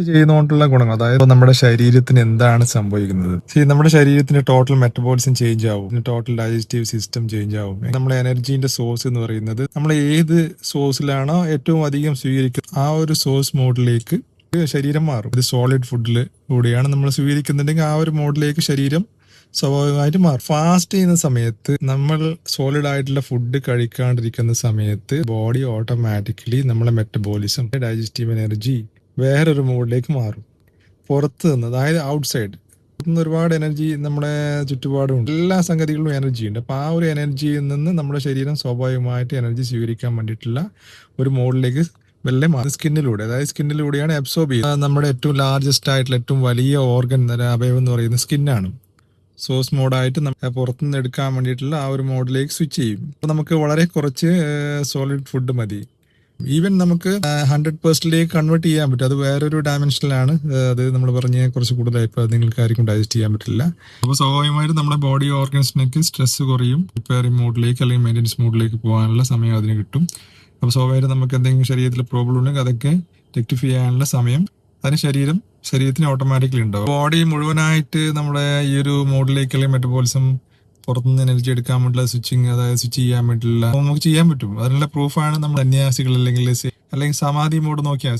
ചെയ്യുന്നതുകൊണ്ടുള്ള ഗുണങ്ങൾ, അതായത് നമ്മുടെ ശരീരത്തിന് എന്താണ് സംഭവിക്കുന്നത്. നമ്മുടെ ശരീരത്തിന് ടോട്ടൽ മെറ്റബോളിസം ചേഞ്ച് ആവും, ടോട്ടൽ ഡൈജസ്റ്റീവ് സിസ്റ്റം ചേഞ്ച് ആവും. നമ്മുടെ എനർജീന്റെ സോഴ്സ് എന്ന് പറയുന്നത് നമ്മൾ ഏത് സോഴ്സിലാണോ ഏറ്റവും അധികം സ്വീകരിക്കുന്നത് ആ ഒരു സോഴ്സ് മോഡിലേക്ക് ശരീരം മാറും. ഇത് സോളിഡ് ഫുഡിൽ കൂടിയാണ് നമ്മൾ സ്വീകരിക്കുന്നുണ്ടെങ്കിൽ ആ ഒരു മോഡിലേക്ക് ശരീരം സ്വാഭാവികമായിട്ട് മാറും. ഫാസ്റ്റ് ചെയ്യുന്ന സമയത്ത് നമ്മൾ സോളിഡ് ആയിട്ടുള്ള ഫുഡ് കഴിക്കാണ്ടിരിക്കുന്ന സമയത്ത് ബോഡി ഓട്ടോമാറ്റിക്കലി നമ്മളെ മെറ്റബോളിസം, ഡൈജസ്റ്റീവ് എനർജി വേറൊരു മോഡിലേക്ക് മാറും. പുറത്ത് നിന്ന്, അതായത് ഔട്ട്സൈഡ് നിന്ന് ഒരുപാട് എനർജി നമ്മുടെ ചുറ്റുപാടുമുണ്ട്. എല്ലാ സംഗതികളിലും എനർജി ഉണ്ട്. അപ്പോൾ ആ ഒരു എനർജിയിൽ നിന്ന് നമ്മുടെ ശരീരം സ്വാഭാവികമായിട്ട് എനർജി സ്വീകരിക്കാൻ വേണ്ടിയിട്ടുള്ള ഒരു മോഡിലേക്ക് വെള്ളം മാറും. സ്കിന്നിലൂടെ, അതായത് സ്കിന്നിലൂടെയാണ് അബ്സോർബ് ചെയ്യുന്നത്. നമ്മുടെ ഏറ്റവും ലാർജസ്റ്റ് ആയിട്ടുള്ള ഏറ്റവും വലിയ ഓർഗൻ അവയവം എന്ന് പറയുന്നത് സ്കിന്നാണ്. സോഴ്സ് മോഡായിട്ട് പുറത്തുനിന്ന് എടുക്കാൻ വേണ്ടിയിട്ടുള്ള ആ ഒരു മോഡിലേക്ക് സ്വിച്ച് ചെയ്യും. അപ്പോൾ നമുക്ക് വളരെ കുറച്ച് സോളിഡ് ഫുഡ് മതി. ഈവൻ നമുക്ക് 100% കൺവേർട്ട് ചെയ്യാൻ പറ്റും. അത് വേറൊരു ഡയമെൻഷനിലാണ്. അത് നമ്മൾ പറഞ്ഞ കുറച്ച് കൂടുതലായി ഇപ്പോൾ നിങ്ങൾക്ക് ആർക്കും ഡൈജസ്റ്റ് ചെയ്യാൻ പറ്റില്ല. അപ്പോൾ സ്വാഭാവികമായിട്ടും നമ്മുടെ ബോഡി ഓർഗൻസിനൊക്കെ സ്ട്രെസ് കുറയും. റിപ്പയറിംഗ് മോഡിലേക്ക് അല്ലെങ്കിൽ മെയിൻ്റെനൻസ് മോഡിലേക്ക് പോകാനുള്ള സമയം അതിന് കിട്ടും. അപ്പോൾ സ്വാഭാവികമായിട്ടും നമുക്ക് എന്തെങ്കിലും ശരീരത്തിൽ പ്രോബ്ലം ഉണ്ടെങ്കിൽ അതൊക്കെ റെക്ടിഫൈ ചെയ്യാനുള്ള സമയം അതിന് ശരീരത്തിന് ഓട്ടോമാറ്റിക്കലി ഉണ്ടാവും. ബോഡി മുഴുവനായിട്ട് നമ്മുടെ ഈ ഒരു മോഡിലേക്ക് അല്ലെങ്കിൽ മെറ്റബോളിസം പുറത്തുനിന്ന് എനർജി എടുക്കാൻ വേണ്ടിയുള്ള സ്വിച്ചിങ്, അതായത് സ്വിച്ച് ചെയ്യാൻ വേണ്ടിയിട്ടുള്ള നമുക്ക് ചെയ്യാൻ പറ്റും. അതിനുള്ള പ്രൂഫാണ് നമ്മൾ സന്യാസികൾ അല്ലെങ്കിൽ സമാധി മോഡ് നോക്കിയാൽ